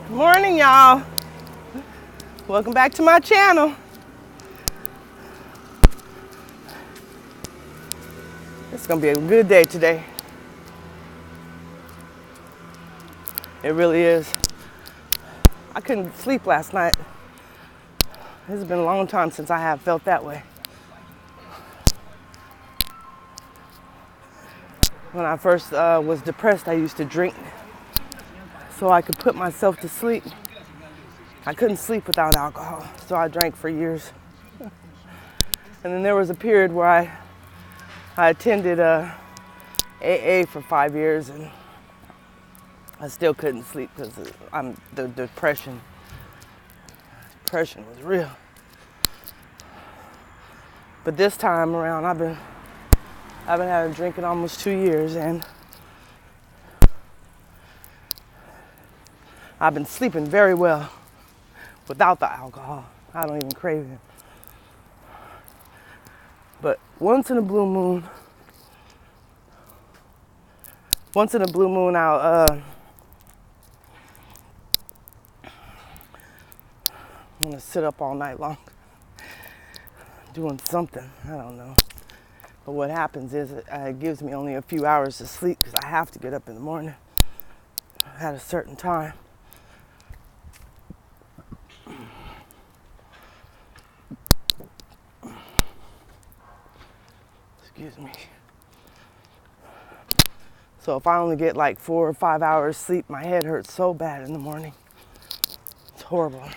Good morning, y'all. Welcome back to my channel. It's gonna be a good day today. It really is. I couldn't sleep last night. It's been a long time since I have felt that way. When I first was depressed, I used to drink so I could put myself to sleep. I couldn't sleep without alcohol, so I drank for years. And then there was a period where I attended AA for 5 years, and I still couldn't sleep because the depression. Depression was real. But this time around, I've been having drinking almost 2 years, and I've been sleeping very well without the alcohol. I don't even crave it. But once in a blue moon, I'm gonna sit up all night long doing something. I don't know. But what happens is it gives me only a few hours to sleep because I have to get up in the morning at a certain time. Excuse me. So if I only get like 4 or 5 hours sleep, my head hurts so bad in the morning. It's horrible.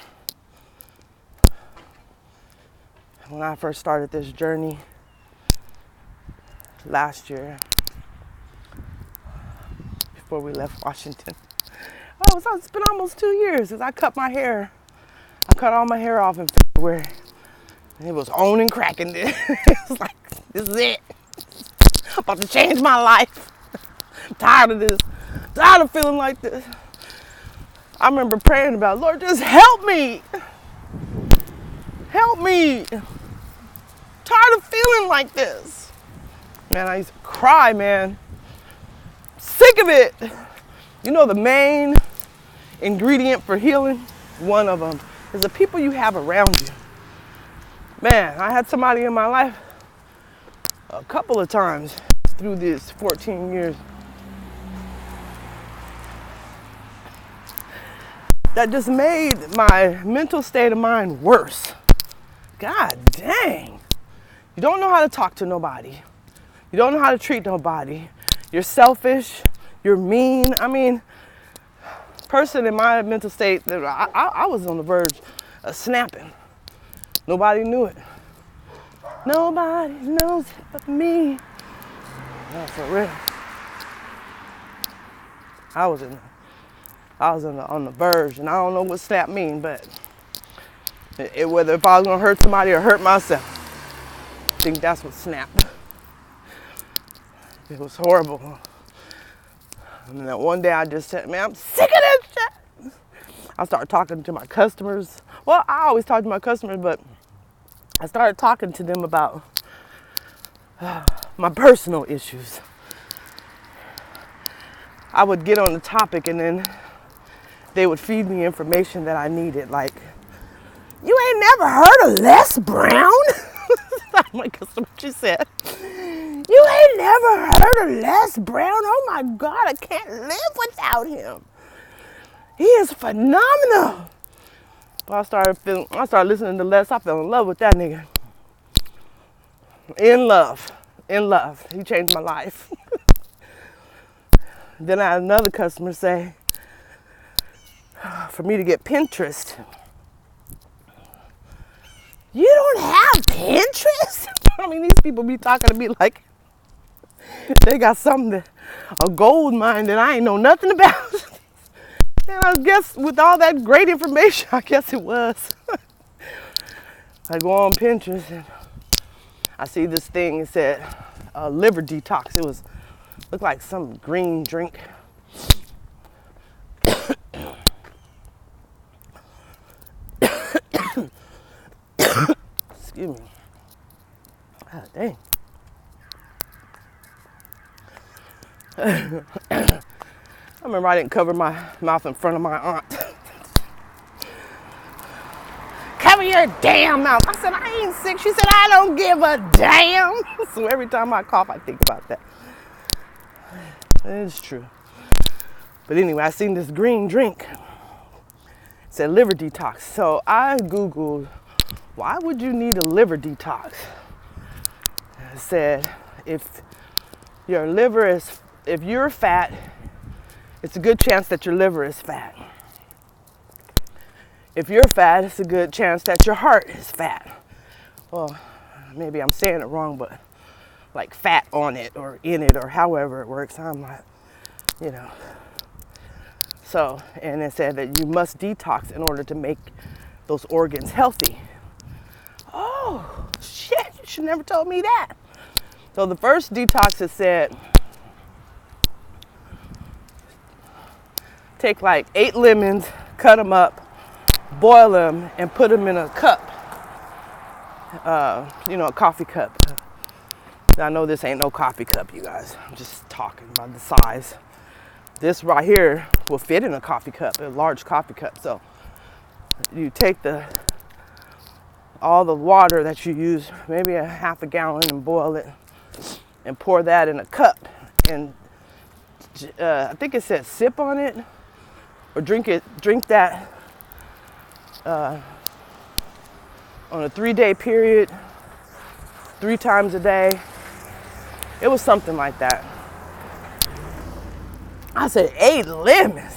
When I first started this journey last year, before we left Washington, it's been almost 2 years since I cut my hair. I cut all my hair off in February. And it was on and cracking. It's like, this is it. I'm about to change my life. I'm tired of this. Tired of feeling like this. I remember praying about, Lord, just help me. Help me. Tired of feeling like this. Man, I used to cry, man. Sick of it. You know the main ingredient for healing? One of them is the people you have around you. Man, I had somebody in my life a couple of times through these 14 years that just made my mental state of mind worse. God dang. You don't know how to talk to nobody. You don't know how to treat nobody. You're selfish. You're mean. I mean, person in my mental state, I was on the verge of snapping. Nobody knew it. Nobody knows it but me. No, for real. I was on the verge, and I don't know what snap mean, but whether if I was gonna hurt somebody or hurt myself, I think that's what snapped. It was horrible. And then one day I just said, man, I'm sick of this shit. I started talking to my customers. Well, I always talk to my customers, but I started talking to them about my personal issues. I would get on the topic and then they would feed me information that I needed, like, you ain't never heard of Les Brown? I'm like, that's what she said. You ain't never heard of Les Brown? Oh my God, I can't live without him. He is phenomenal. Well, I started listening to Les. I fell in love with that nigga. In love. He changed my life. Then I had another customer say, for me to get Pinterest. You don't have Pinterest? I mean, these people be talking to me like they got something, a gold mine that I ain't know nothing about. And I guess with all that great information, I guess it was. I go on Pinterest and I see this thing. It said liver detox. Looked like some green drink. Excuse me. God dang. I remember I didn't cover my mouth in front of my aunt your damn mouth. I said, I ain't sick. She said, I don't give a damn. So every time I cough, I think about that. It's true. But anyway, I seen this green drink. It said liver detox. So I Googled, why would you need a liver detox? It said, if you're fat, it's a good chance that your liver is fat. If you're fat, it's a good chance that your heart is fat. Well, maybe I'm saying it wrong, but like fat on it or in it or however it works. I'm like, you know. So, and it said that you must detox in order to make those organs healthy. Oh, shit, you should never told me that. So the first detox, it said, take like 8 lemons, cut them up, boil them, and put them in a cup. A coffee cup. I know this ain't no coffee cup, you guys. I'm just talking about the size. This right here will fit in a coffee cup, a large coffee cup. So you take all the water that you use, maybe a half a gallon, and boil it, and pour that in a cup. And I think it said sip on it, or drink that on a 3-day period, 3 times a day. It was something like that. I said 8 lemons.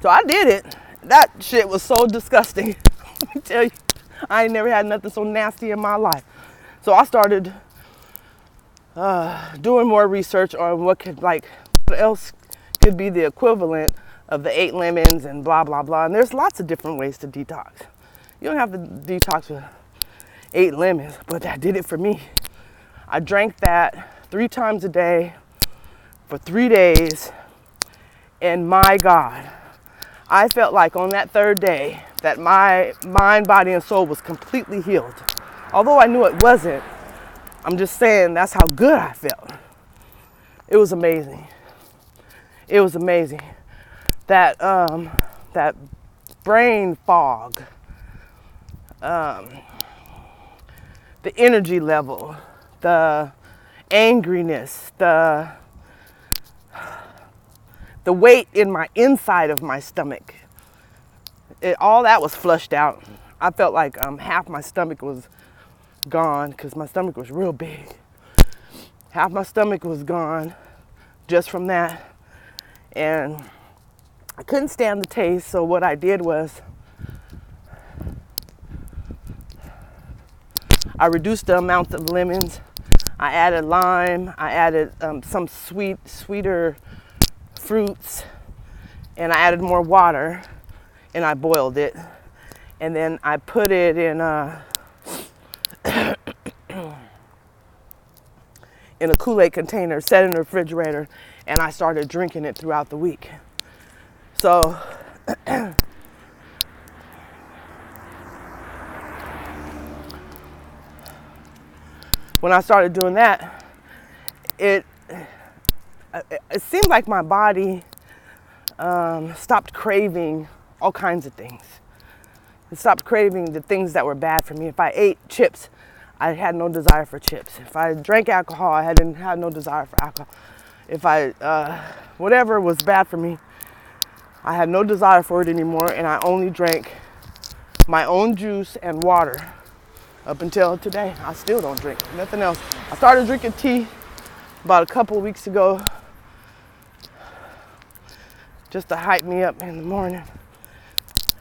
So I did it. That shit was so disgusting. Let me tell you, I ain't never had nothing so nasty in my life. So I started doing more research on what else could be the equivalent of the 8 lemons and blah, blah, blah. And there's lots of different ways to detox. You don't have to detox with 8 lemons, but that did it for me. I drank that 3 times a day for 3 days. And my God, I felt like on that 3rd day that my mind, body, and soul was completely healed. Although I knew it wasn't, I'm just saying that's how good I felt. It was amazing. It was amazing. That brain fog, the energy level, the angriness, the weight in my inside of my stomach, all that was flushed out. I felt like half my stomach was gone, because my stomach was real big. Half my stomach was gone just from that. And I couldn't stand the taste, so what I did was I reduced the amount of lemons. I added lime. I added some sweeter fruits, and I added more water, and I boiled it, and then I put it in in a Kool-Aid container, set in the refrigerator, and I started drinking it throughout the week. So when I started doing that, it seemed like my body stopped craving all kinds of things. It stopped craving the things that were bad for me. If I ate chips, I had no desire for chips. If I drank alcohol, I had no desire for alcohol. If I, whatever was bad for me, I had no desire for it anymore, and I only drank my own juice and water up until today. I still don't drink nothing else. I started drinking tea about a couple of weeks ago, just to hype me up in the morning,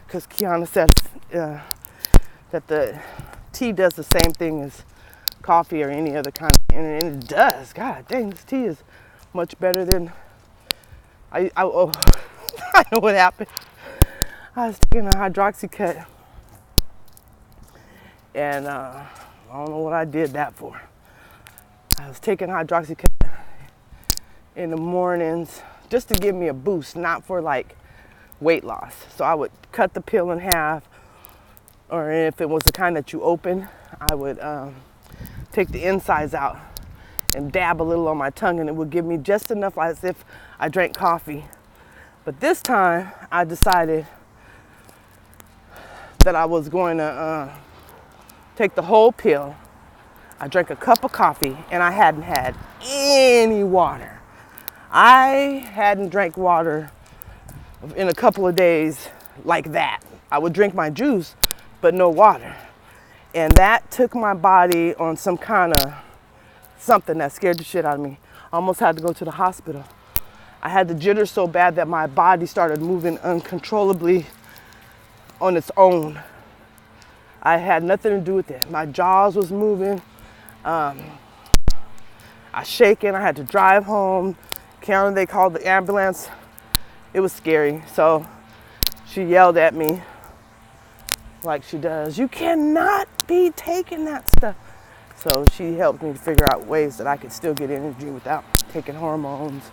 because Kiana said that the tea does the same thing as coffee or any other kind of, and it does. God dang, this tea is much better than I know what happened. I was taking a Hydroxycut, and I don't know what I did that for. I was taking Hydroxycut in the mornings just to give me a boost, not for like weight loss. So I would cut the pill in half, or if it was the kind that you open, I would take the insides out and dab a little on my tongue, and it would give me just enough as if I drank coffee. But this time I decided that I was going to take the whole pill. I drank a cup of coffee and I hadn't had any water. I hadn't drank water in a couple of days like that. I would drink my juice, but no water. And that took my body on some kind of something that scared the shit out of me. I almost had to go to the hospital. I had the jitters so bad that my body started moving uncontrollably on its own. I had nothing to do with it. My jaws was moving. I shaking. I had to drive home. Karen, they called the ambulance. It was scary. So she yelled at me like she does. You cannot be taking that stuff. So she helped me to figure out ways that I could still get energy without taking hormones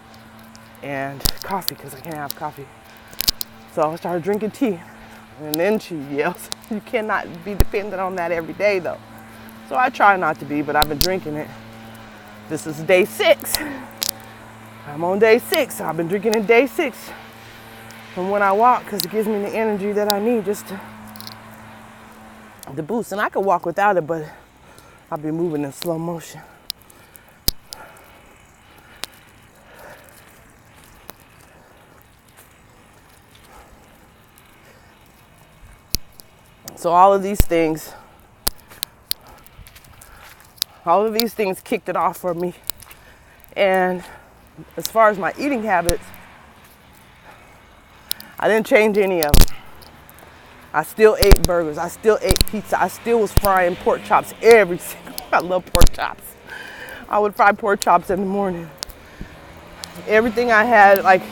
and coffee, because I can't have coffee. So I started drinking tea. And then she yells, you cannot be dependent on that every day though. So I try not to be, but I've been drinking it. This is day 6. I'm on day 6. I've been drinking it day 6 from when I walk, because it gives me the energy that I need just to boost. And I could walk without it, but I'll be moving in slow motion. So all of these things kicked it off for me. And as far as my eating habits, I didn't change any of them. I still ate burgers. I still ate pizza. I still was frying pork chops every single day. I love pork chops. I would fry pork chops in the morning. Everything I had, like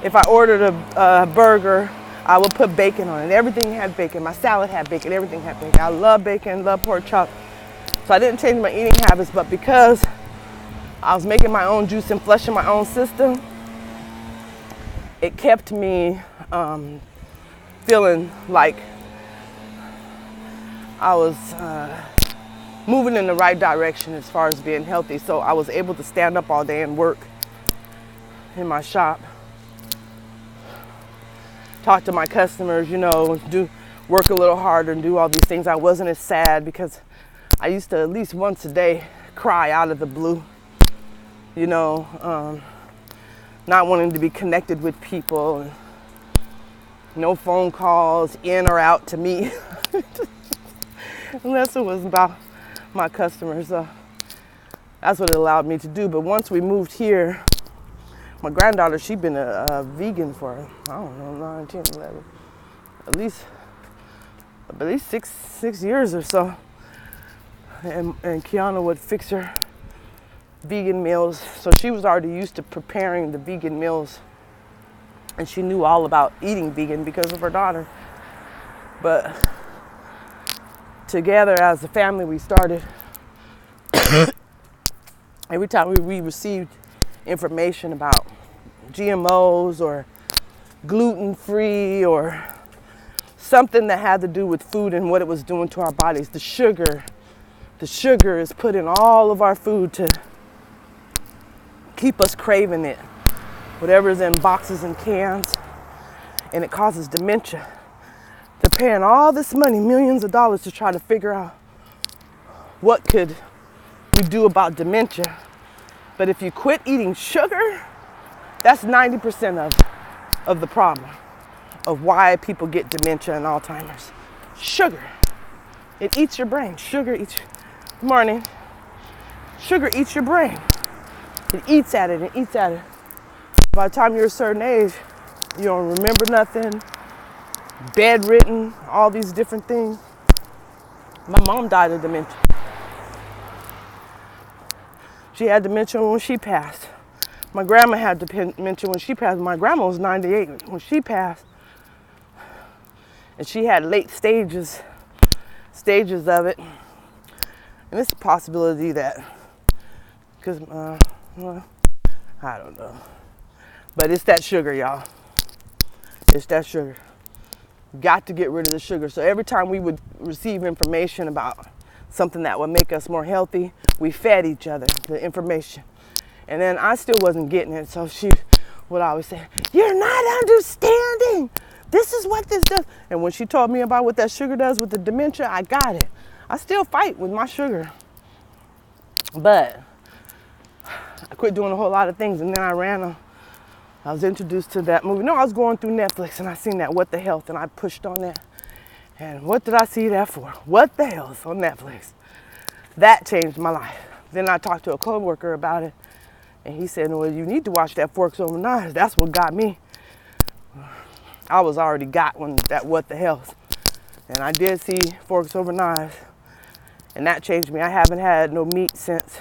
if I ordered a burger, I would put bacon on it. Everything had bacon. My salad had bacon. Everything had bacon. I love bacon, love pork chops. So I didn't change my eating habits, but because I was making my own juice and flushing my own system, it kept me feeling like I was moving in the right direction as far as being healthy. So I was able to stand up all day and work in my shop, talk to my customers, work a little harder and do all these things. I wasn't as sad because I used to at least once a day cry out of the blue, not wanting to be connected with people, and no phone calls in or out to me, unless it was about my customers. That's what it allowed me to do. But once we moved here, my granddaughter, she'd been a vegan for, 9, 10, 11, at least 6 years or so. And Kiana would fix her vegan meals. So she was already used to preparing the vegan meals. And she knew all about eating vegan because of her daughter. But together as a family, we started, every time we received information about GMOs or gluten-free or something that had to do with food and what it was doing to our bodies. The sugar is put in all of our food to keep us craving it. Whatever's in boxes and cans, and it causes dementia. They're paying all this money, millions of dollars, to try to figure out what could we do about dementia. But if you quit eating sugar, that's 90% of the problem of why people get dementia and Alzheimer's. Sugar. It eats your brain. Sugar eats your brain. It eats at it and eats at it. By the time you're a certain age, you don't remember nothing, bedridden, all these different things. My mom died of dementia. She had dementia when she passed. My grandma had dementia when she passed. My grandma was 98 when she passed. And she had late stages of it. And it's a possibility that, because, I don't know. But it's that sugar, y'all. It's that sugar. Got to get rid of the sugar. So every time we would receive information about something that would make us more healthy, we fed each other the information. And then I still wasn't getting it. So she would always say, "You're not understanding. This is what this does. And when she told me about what that sugar does with the dementia, I got it. I still fight with my sugar. But I quit doing a whole lot of things, and then I was introduced to that movie. No, I was going through Netflix and I seen that What the Health, and I pushed on that. And what did I see that for? What the Health on Netflix. That changed my life. Then I talked to a coworker about it, and he said, well, you need to watch that Forks Over Knives. That's what got me. I was already got when that What the Health. And I did see Forks Over Knives, and that changed me. I haven't had no meat since.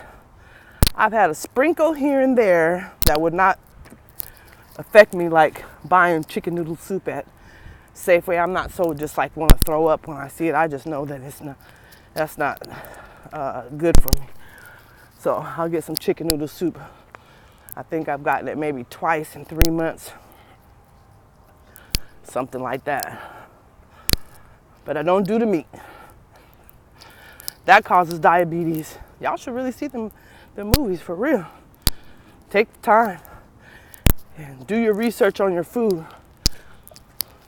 I've had a sprinkle here and there that would not affect me like buying chicken noodle soup at Safeway. I'm not so just like want to throw up when I see it. I just know that that's not good for me. So I'll get some chicken noodle soup. I think I've gotten it maybe twice in 3 months. Something like that. But I don't do the meat. That causes diabetes. Y'all should really see them movies for real. Take the time and do your research on your food.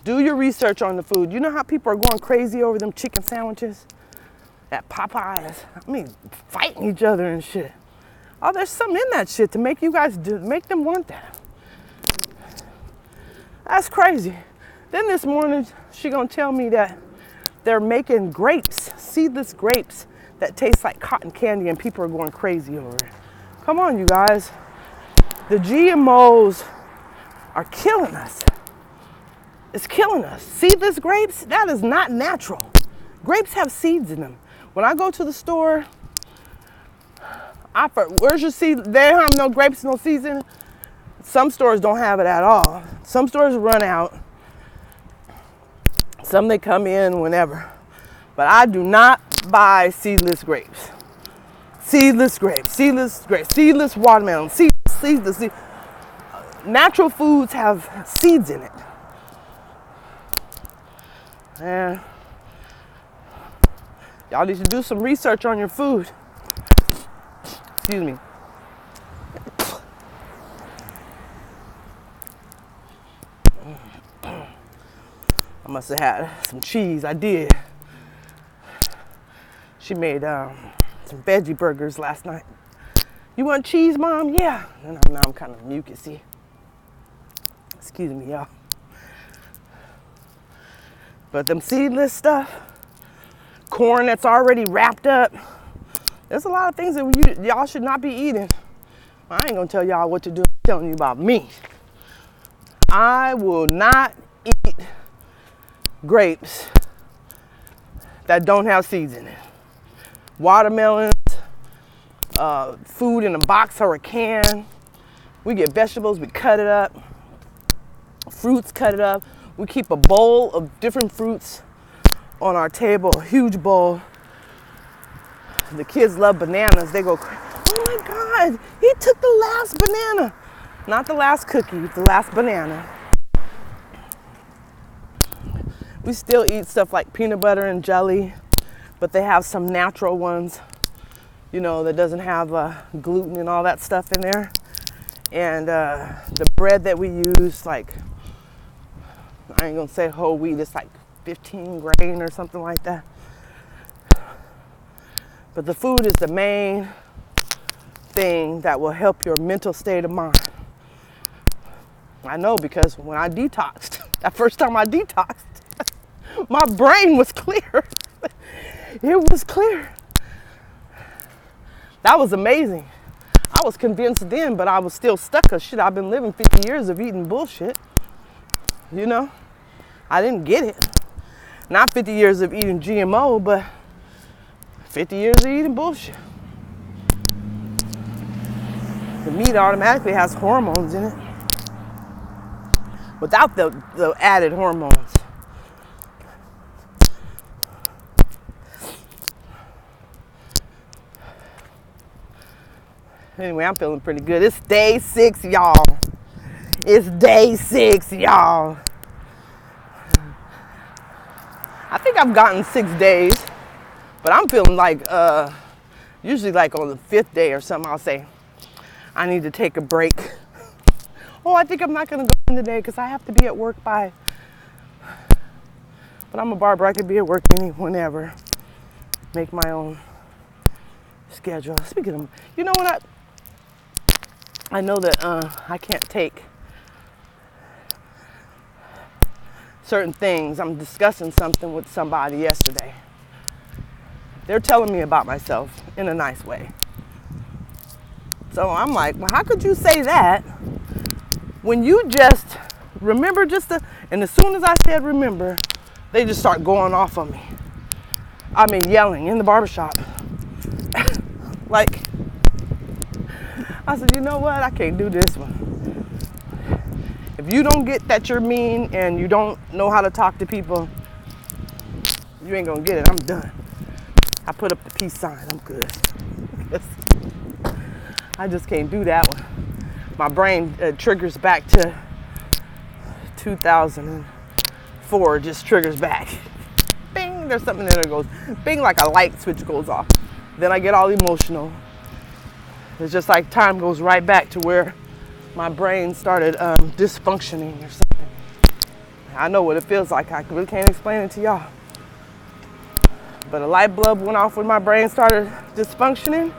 Do your research on the food. You know how people are going crazy over them chicken sandwiches at Popeyes? I mean, fighting each other and shit. Oh, there's something in that shit to make you guys make them want that. That's crazy. Then this morning, she gonna tell me that they're making grapes, seedless grapes that taste like cotton candy, and people are going crazy over it. Come on, you guys. The GMOs are killing us. It's killing us. Seedless grapes, that is not natural. Grapes have seeds in them. When I go to the store, where's your seed? They don't have no grapes, no seeds in it. Some stores don't have it at all. Some stores run out. Some they come in whenever. But I do not buy seedless grapes. Seedless grapes, seedless grapes, seedless watermelon, seedless. Natural foods have seeds in it. And y'all need to do some research on your food. Excuse me. I must have had some cheese. I did. She made some veggie burgers last night. You want cheese, Mom? Yeah. And now I'm kind of mucusy. Excuse me, y'all. But them seedless stuff, corn that's already wrapped up, there's a lot of things that y'all should not be eating. I ain't gonna tell y'all what to do. I'm telling you about me. I will not eat grapes that don't have seeds in it. Watermelons, food in a box or a can. We get vegetables, we cut it up. Fruits, cut it up. We keep a bowl of different fruits on our table, a huge bowl. The kids love bananas. They go, oh my God, he took the last banana. Not the last cookie, the last banana. We still eat stuff like peanut butter and jelly, but they have some natural ones, you know, that doesn't have gluten and all that stuff in there. And the bread that we use, like, I ain't gonna say whole wheat, it's like 15 grain or something like that. But the food is the main thing that will help your mental state of mind. I know, because when I detoxed, that first time I detoxed, my brain was clear. It was clear. That was amazing. I was convinced then, but I was still stuck, because shit, I've been living 50 years of eating bullshit. You know? I didn't get it. Not 50 years of eating GMO, but 50 years of eating bullshit. The meat automatically has hormones in it without the added hormones. Anyway, I'm feeling pretty good. It's day 6, y'all. It's day 6, y'all. I think I've gotten 6 days, but I'm feeling like, usually like on the 5th day or something, I'll say, I need to take a break. Oh, I think I'm not gonna go in today because I have to be at work by But I'm a barber. I could be at work whenever. Make my own schedule. Speaking of, you know what? I know that I can't take certain things. I'm discussing something with somebody yesterday. They're telling me about myself in a nice way. So I'm like, well, how could you say that when you just remember and as soon as I said remember, they just start going off on me. I mean, yelling in the barbershop. Like, I said, you know what? I can't do this one. If you don't get that you're mean and you don't know how to talk to people, you ain't gonna get it. I'm done. I put up the peace sign. I'm good. I just can't do that one. My brain triggers back to 2004, just triggers back. Bing, there's something there that goes bing, like a light switch goes off. Then I get all emotional. It's just like time goes right back to where my brain started dysfunctioning or something. I know what it feels like. I really can't explain it to y'all. But a light bulb went off when my brain started dysfunctioning.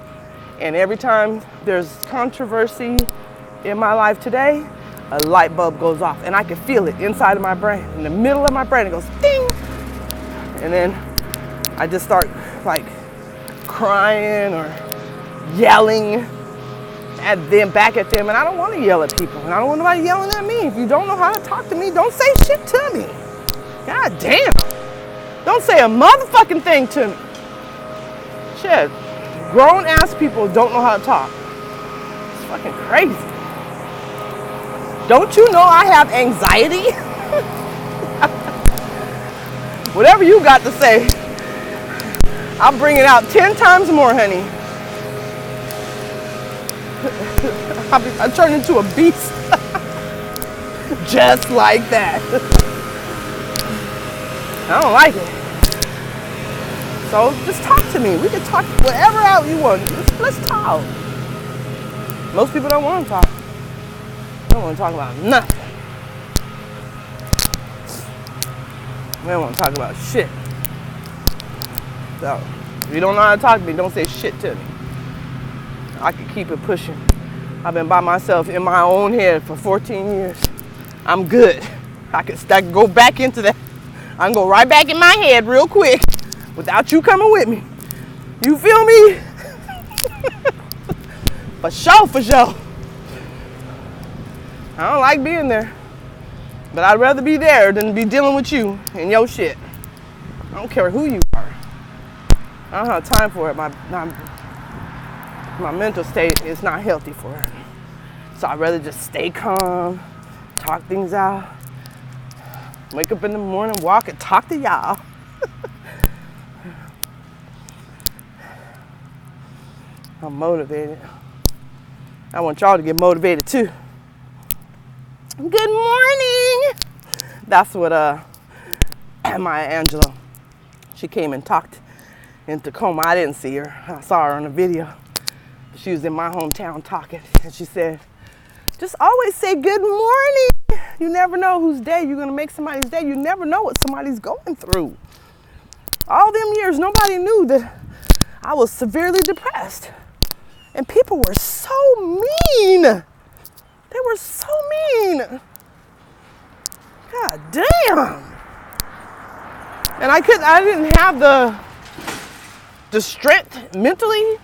And every time there's controversy in my life today, a light bulb goes off. And I can feel it inside of my brain. In the middle of my brain, it goes ding. And then I just start like crying or yelling at them, back at them. And I don't want to yell at people. And I don't want nobody yelling at me. If you don't know how to talk to me, don't say shit to me. God damn. Don't say a motherfucking thing to me. Shit. Grown ass people don't know how to talk. It's fucking crazy. Don't you know I have anxiety? Whatever you got to say, I'll bring it out 10 times more, honey. I turn into a beast. Just like that. I don't like it. So just talk to me. We can talk whatever out you want. Let's talk. Most people don't want to talk. They don't want to talk about nothing. They don't want to talk about shit. So if you don't know how to talk to me, don't say shit to me. I can keep it pushing. I've been by myself in my own head for 14 years. I'm good. I can go back into that. I can go right back in my head real quick without you coming with me. You feel me? For sure, for sure. I don't like being there. But I'd rather be there than be dealing with you and your shit. I don't care who you are. I don't have time for it. My mental state is not healthy for it. So I'd rather just stay calm, talk things out, wake up in the morning, walk and talk to y'all. I'm motivated. I want y'all to get motivated too. Good morning. That's what Maya Angelou, she came and talked in Tacoma. I didn't see her. I saw her on the video. She was in my hometown talking, and she said, just always say good morning. You never know whose day you're gonna make somebody's day. You never know what somebody's going through. All them years, nobody knew that I was severely depressed. And people were so mean. They were so mean. God damn. And I didn't have the strength mentally.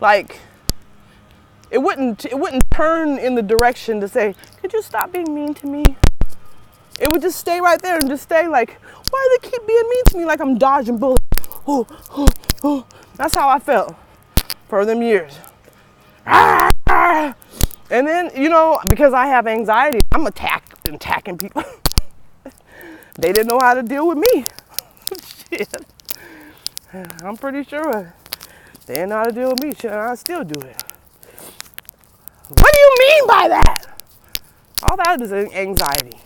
Like, it wouldn't turn in the direction to say, could you stop being mean to me? It would just stay right there and just stay like, why do they keep being mean to me like I'm dodging bullets? Oh, oh, oh. That's how I felt for them years. And then, because I have anxiety, I'm attacking people. They didn't know how to deal with me. Shit. I'm pretty sure they didn't know how to deal with me. Shit, I still do it. What do you mean by that? All that is anxiety.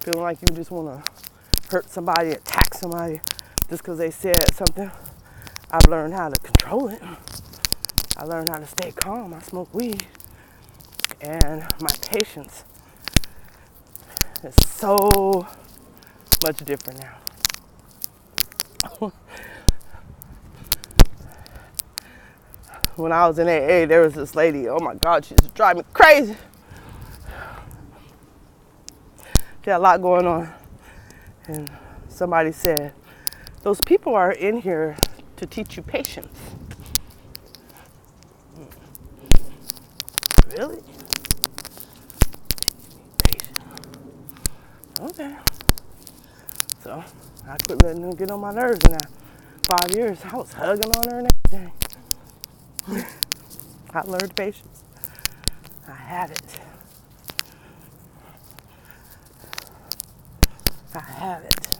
Feeling like you just want to hurt somebody, attack somebody just because they said something. I've learned how to control it. I learned how to stay calm. I smoke weed. And my patience is so Much different now. When I was in AA, there was this lady, oh my God, she used to drive me crazy. She had a lot going on. And somebody said, those people are in here to teach you patience. Really? Patience. Okay. So I quit letting them get on my nerves in that 5 years. I was hugging on her and everything. I learned patience. I had it. I have it.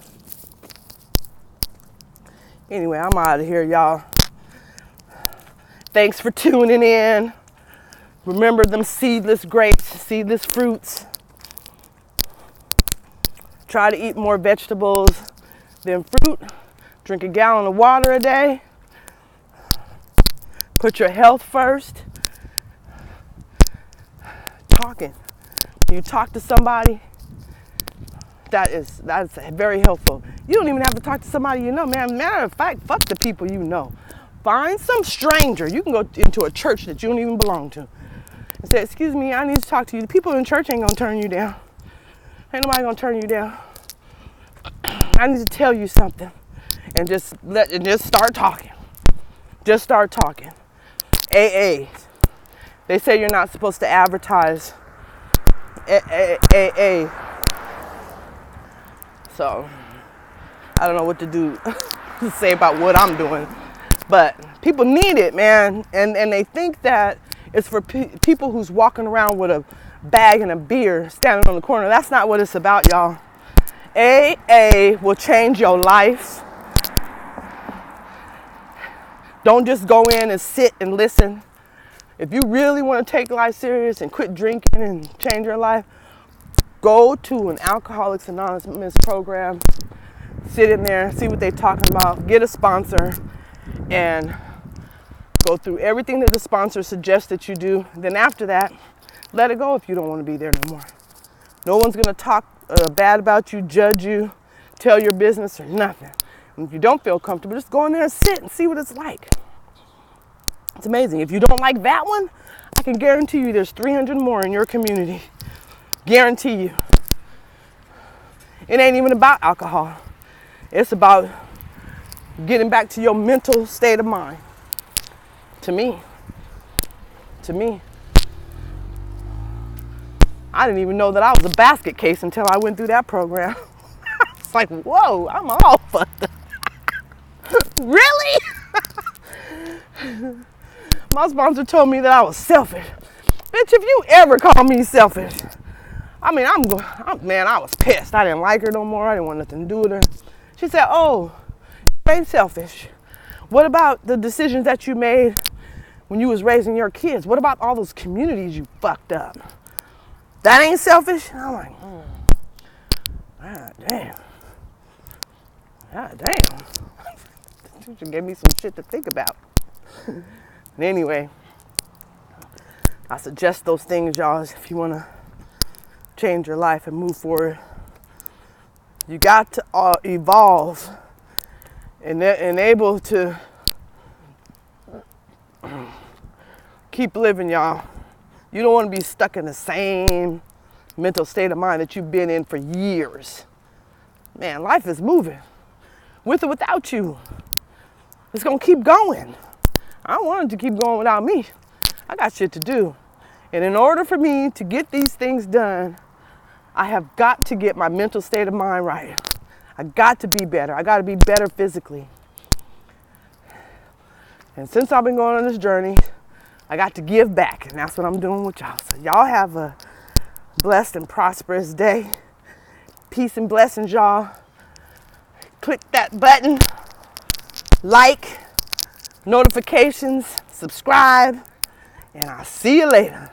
Anyway, I'm out of here, y'all. Thanks for tuning in. Remember them seedless grapes, seedless fruits. Try to eat more vegetables than fruit. Drink a gallon of water a day. Put your health first. Talking. When you talk to somebody, that's very helpful. You don't even have to talk to somebody you know, man. Matter of fact, fuck the people you know. Find some stranger. You can go into a church that you don't even belong to and say, excuse me, I need to talk to you. The people in church ain't gonna turn you down. Ain't nobody gonna turn you down. I need to tell you something. And just start talking. Just start talking. AA. They say you're not supposed to advertise AA. So, I don't know what to do to say about what I'm doing. But people need it, man. And they think that it's for people who's walking around with a bag and a beer standing on the corner. That's not what it's about, y'all. AA will change your life. Don't just go in and sit and listen. If you really want to take life serious and quit drinking and change your life, go to an Alcoholics Anonymous program, sit in there, see what they're talking about, get a sponsor, and go through everything that the sponsor suggests that you do. Then after that, let it go if you don't want to be there no more. No one's going to talk bad about you, judge you, tell your business or nothing. And if you don't feel comfortable, just go in there and sit and see what it's like. It's amazing. If you don't like that one, I can guarantee you there's 300 more in your community. Guarantee you. It ain't even about alcohol. It's about getting back to your mental state of mind. To me. I didn't even know that I was a basket case until I went through that program. It's like, whoa, I'm all fucked up. Really? My sponsor told me that I was selfish. Bitch, if you ever call me selfish, I mean, I was pissed. I didn't like her no more. I didn't want nothing to do with her. She said, oh, you ain't selfish. What about the decisions that you made when you was raising your kids? What about all those communities you fucked up? That ain't selfish? And I'm like, God damn. God damn. She gave me some shit to think about. Anyway, I suggest those things, y'all, if you want to change your life and move forward. You got to evolve and able to keep living, y'all. You don't want to be stuck in the same mental state of mind that you've been in for years. Man, life is moving. With or without you. It's going to keep going. I don't want it to keep going without me. I got shit to do. And in order for me to get these things done, I have got to get my mental state of mind right. I got to be better. I got to be better physically. And since I've been going on this journey, I got to give back. And that's what I'm doing with y'all. So y'all have a blessed and prosperous day. Peace and blessings, y'all. Click that button. Like, notifications, subscribe, and I'll see you later.